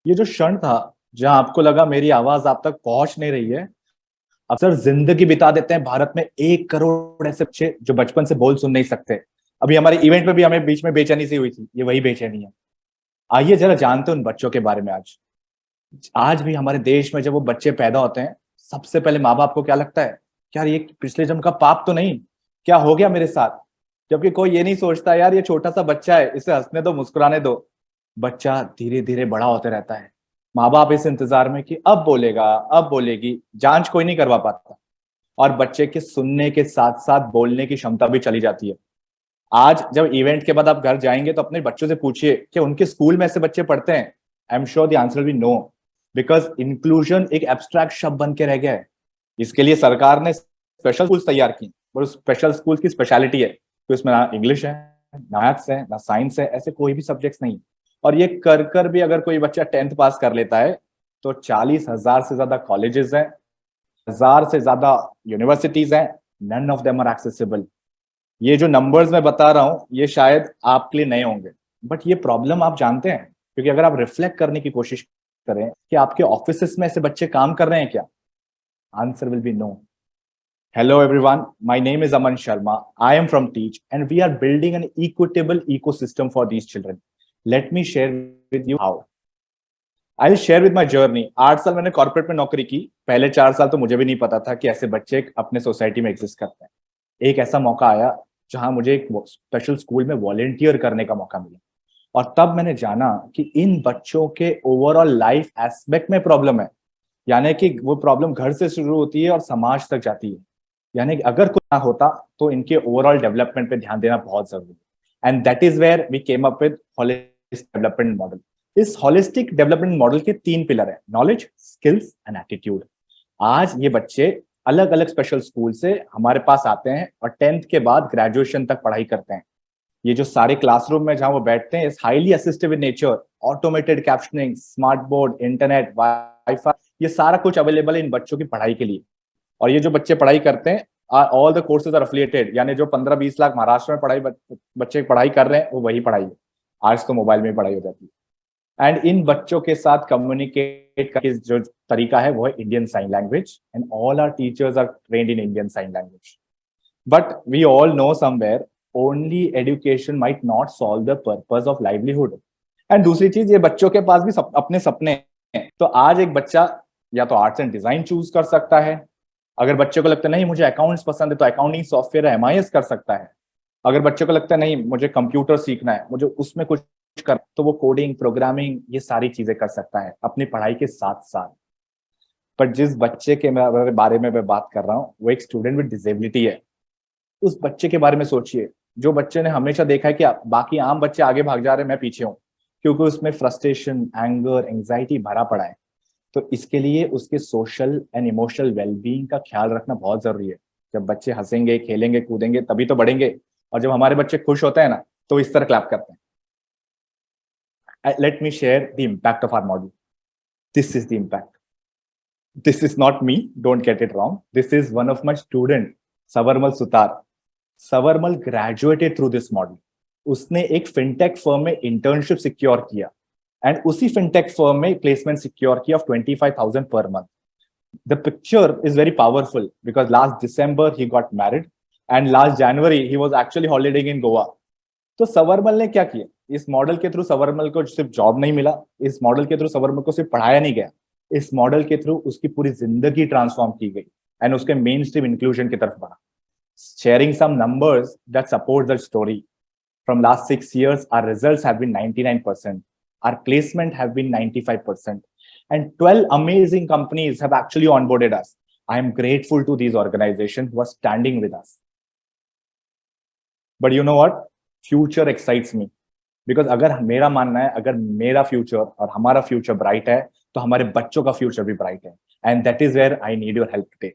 ये जो क्षण था जहां आपको लगा मेरी आवाज आप तक पहुंच नहीं रही है, अक्सर जिंदगी बिता देते हैं भारत में 1 करोड़ ऐसे बच्चे जो बचपन से बोल सुन नहीं सकते। अभी हमारे इवेंट में भी हमें बीच में बेचैनी सी हुई थी, ये वही बेचैनी है। आइए जरा जानते हैं उन बच्चों के बारे में। आज आज भी हमारे देश में जब वो बच्चे पैदा होते हैं, सबसे पहले माँ बाप को क्या लगता है, यार ये पिछले जन्म का पाप तो नहीं, क्या हो गया मेरे साथ। जबकि कोई ये नहीं सोचता, यार ये छोटा सा बच्चा है, इसे हंसने दो, मुस्कुराने दो। बच्चा धीरे धीरे बड़ा होते रहता है। माँ बाप इस इंतजार में कि अब बोलेगा, अब बोलेगी, जांच कोई नहीं करवा पाता। और बच्चे के सुनने के साथ साथ बोलने की क्षमता भी चली जाती है। आज जब इवेंट के बाद आप घर जाएंगे तो अपने बच्चों से पूछिए कि उनके स्कूल में ऐसे बच्चे पढ़ते हैं। I am sure the answer be no. Because inclusion एक एब्स्ट्रैक्ट शब्द बन के रह गया है। इसके लिए सरकार ने स्पेशल स्कूल्स तैयार की, और उस स्पेशल स्कूल की स्पेशलिटी है कि उसमें ना इंग्लिश है, ना मैथ्स है, ना साइंस है, ऐसे कोई भी सब्जेक्ट्स नहीं। और ये कर कर भी अगर कोई बच्चा 10th पास कर लेता है तो 40,000 से ज्यादा कॉलेजेस हैं, 1,000 से ज्यादा यूनिवर्सिटीज हैं। None of them are accessible. ये जो नंबर्स मैं बता रहा हूं ये शायद आपके लिए नए होंगे, बट ये प्रॉब्लम आप जानते हैं। क्योंकि अगर आप रिफ्लेक्ट करने की कोशिश करें कि आपके ऑफिस में ऐसे बच्चे काम कर रहे हैं क्या, answer will be no. Hello everyone, my name is Aman Sharma. I am from Teach and we are building an equitable ecosystem for these children. Let me share with you how. I'll share with my journey. 8 साल मैंने corporate में नौकरी की। पहले 4 साल तो मुझे भी नहीं पता था कि ऐसे बच्चे अपने सोसाइटी में एग्जिस्ट करते हैं। एक ऐसा मौका आया जहां मुझे एक स्पेशल स्कूल में वॉलेंटियर करने का मौका मिला। और तब मैंने जाना कि इन बच्चों के ओवरऑल लाइफ एस्पेक्ट में प्रॉब्लम है। यानी कि वो प्रॉब्लम घर से शुरू होती है और समाज तक जाती है। यानी कि अगर कुछ ना होता तो इनके ओवरऑल डेवलपमेंट पे ध्यान देना बहुत जरूरी है। And that is where we came up with holistic development model. इस होलिस्टिक डेवलपमेंट मॉडल के 3 पिलर है, नॉलेज, स्किल्स एंड एटीट्यूड। आज ये बच्चे अलग अलग स्पेशल स्कूल से हमारे पास आते हैं और 10th के बाद ग्रेजुएशन तक पढ़ाई करते हैं। ये जो सारे क्लासरूम में जहां वो बैठते हैं is highly assistive in nature. Automated captioning, smart board, internet, wifi, ये सारा कुछ अवेलेबल है इन बच्चों की पढ़ाई के लिए। और ये जो बच्चे पढ़ाई करते हैं, all the courses are affiliated. यानी जो 15-20 लाख महाराष्ट्र में बच्चे पढ़ाई कर रहे हैं वो वही पढ़ाई है। आज तो मोबाइल में पढ़ाई हो जाती है। एंड इन बच्चों के साथ कम्युनिकेट का जो तरीका है वो है Indian sign language. And all are teachers are trained in Indian sign language. But we all know somewhere only education might not solve the purpose of livelihood. And दूसरी चीज, ये बच्चों के पास भी अपने सपने हैं। तो आज एक बच्चा या तो आर्ट्स एंड डिजाइन चूज कर सकता है। अगर बच्चे को लगता है नहीं मुझे अकाउंट्स पसंद है तो अकाउंटिंग सॉफ्टवेयर एमआईएस कर सकता है। अगर बच्चे को लगता है नहीं मुझे कंप्यूटर सीखना है, मुझे उसमें कुछ कर, तो वो कोडिंग, प्रोग्रामिंग, ये सारी चीजें कर सकता है अपनी पढ़ाई के साथ साथ। पर जिस बच्चे के बारे में मैं बात कर रहा हूँ वो एक स्टूडेंट विद डिसेबिलिटी है। उस बच्चे के बारे में सोचिए जो बच्चे ने हमेशा देखा है कि बाकी आम बच्चे आगे भाग जा रहे हैं, मैं पीछे हूँ, क्योंकि उसमें फ्रस्ट्रेशन, एंगर, एंग्जाइटी भरा पड़ा है। तो इसके लिए उसके सोशल एंड इमोशनल वेलबींग का ख्याल रखना बहुत जरूरी है। जब बच्चे हंसेंगे, खेलेंगे, कूदेंगे तभी तो बढ़ेंगे। और जब हमारे बच्चे खुश होते हैं ना तो इस तरह क्लैप करते हैं। Let me share the impact of our model. This is the impact. This is not me, don't get it wrong, this is one of my student, Sawarmal Suthar. Sawarmal graduated through this model. उसने एक fintech firm में internship secure किया and उसी fintech firm में placement secure किया of 25,000 per month. The picture is very powerful because last December he got married and last January he was actually holidaying in Goa. तो सवरमल ने क्या किया, इस मॉडल के थ्रू सवरमल को सिर्फ जॉब नहीं मिला, इस मॉडल के थ्रू सवरमल को सिर्फ पढ़ाया नहीं गया, इस मॉडल के थ्रू उसकी पूरी जिंदगी ट्रांसफॉर्म की गई एंड उसके मेन स्ट्रीम इंक्लूजन की तरफ बढ़ा। Sharing some numbers that support the story. From last 6 years, our results have been 99%. Our placement have been 95%. And 12 amazing companies have actually onboarded us. I am grateful to these organizations who are standing with us. But you know what? Future excites me. Because अगर मेरा मानना है, अगर मेरा future और हमारा future bright है तो हमारे बच्चों का फ्यूचर भी ब्राइट है। And that is where I need your help today.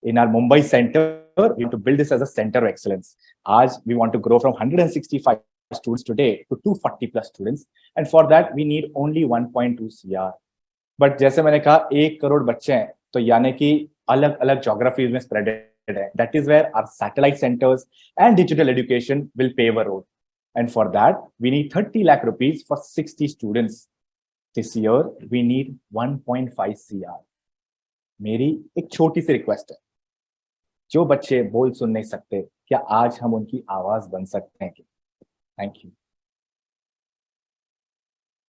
In our Mumbai center, we want to build this as a center of excellence. Aaj, we want to grow from 165 students today to 240 plus students. And for that, we need only 1.2 CR. But जैसे मैंने कहा 1 करोड़ बच्चे हैं, तो यानी कि अलग अलग geographies में spreaded है. That is where our satellite centers and digital education will pave a road. And for that, we need 30 lakh rupees for 60 students. This year we need 1.5 CR। मेरी एक छोटी सी रिक्वेस्ट है, जो बच्चे बोल सुन नहीं सकते, क्या आज हम उनकी आवाज बन सकते हैं? Thank you.